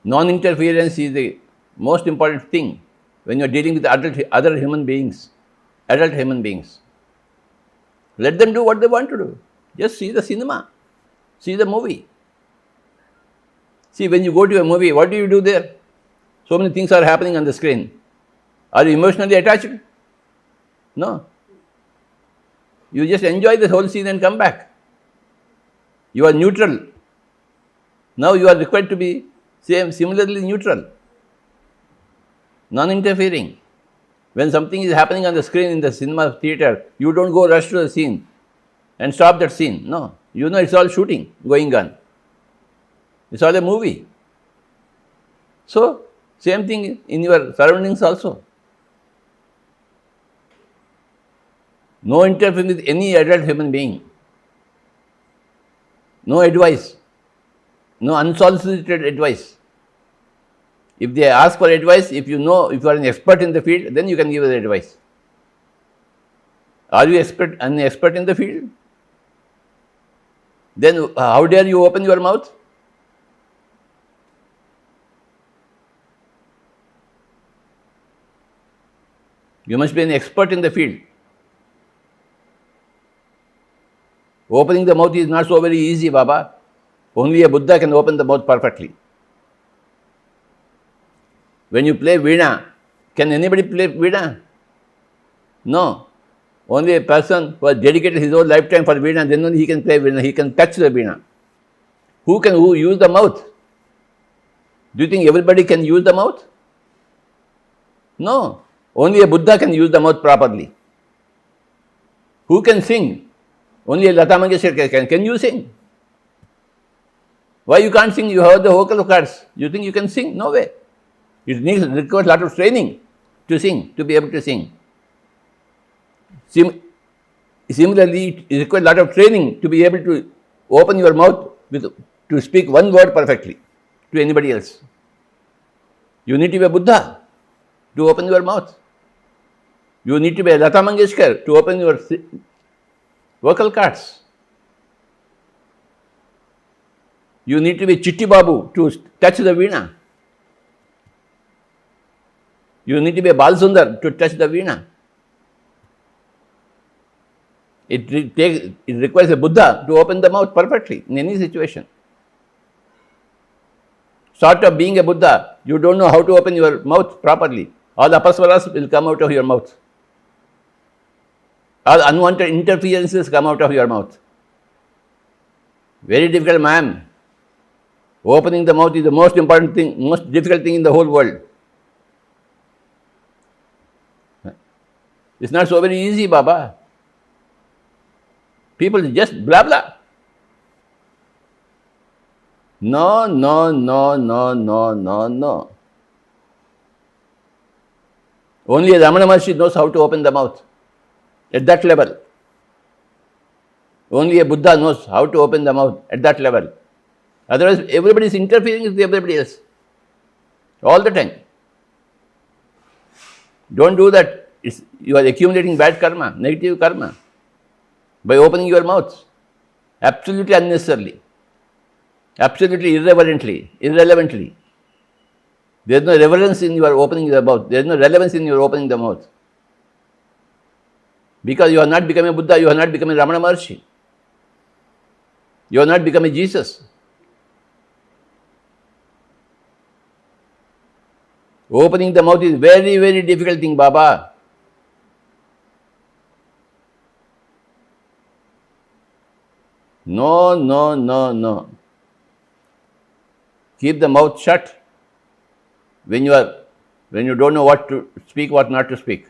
Non-interference is the most important thing when you are dealing with other human beings, adult human beings. Let them do what they want to do. Just see the cinema, see the movie. See, when you go to a movie, what do you do there? So many things are happening on the screen. Are you emotionally attached? No. You just enjoy the whole scene and come back. You are neutral. Now you are required to be similarly neutral, non-interfering. When something is happening on the screen in the cinema theater, you don't go rush to the scene and stop that scene. No. You know it's all shooting going on. It's all a movie. So, same thing in your surroundings also. No interference with any adult human being. No advice. No unsolicited advice. If they ask for advice, if you know, if you are an expert in the field, then you can give the advice. Are you an expert in the field? Then how dare you open your mouth? You must be an expert in the field. Opening the mouth is not so very easy, Baba. Only a Buddha can open the mouth perfectly. When you play veena, can anybody play veena? No. Only a person who has dedicated his whole lifetime for veena, then only he can play veena, he can touch the veena. Who use the mouth? Do you think everybody can use the mouth? No. Only a Buddha can use the mouth properly. Who can sing? Only a Lata Mangeshkar can. Can you sing? Why you can't sing? You have the vocal cords. You think you can sing? No way. It requires a lot of training to sing, to be able to sing. Similarly, it requires a lot of training to be able to open your mouth to speak one word perfectly to anybody else. You need to be a Buddha to open your mouth. You need to be a Lata Mangeshkar to open your vocal cords. You need to be Chitti Babu to touch the veena. You need to be a Balsundar to touch the veena. It requires a Buddha to open the mouth perfectly in any situation. Short of being a Buddha, you don't know how to open your mouth properly. All apaswaras will come out of your mouth. All unwanted interferences come out of your mouth. Very difficult, ma'am. Opening the mouth is the most important thing, most difficult thing in the whole world. It's not so very easy, Baba. People just blah blah. No, no, no, no, no, no, no. Only a Ramana Maharshi knows how to open the mouth at that level. Only a Buddha knows how to open the mouth at that level. Otherwise, everybody is interfering with everybody else all the time. Don't do that. You are accumulating bad karma, negative karma, by opening your mouth absolutely unnecessarily, absolutely irrelevantly. There is no reverence in your opening the mouth. There is no relevance in your opening the mouth. Because you are not becoming a Buddha, you are not becoming Ramana Maharshi. You are not becoming Jesus. Opening the mouth is very, very difficult thing, Baba. No, no, no, no. Keep the mouth shut when you don't know what to speak, what not to speak.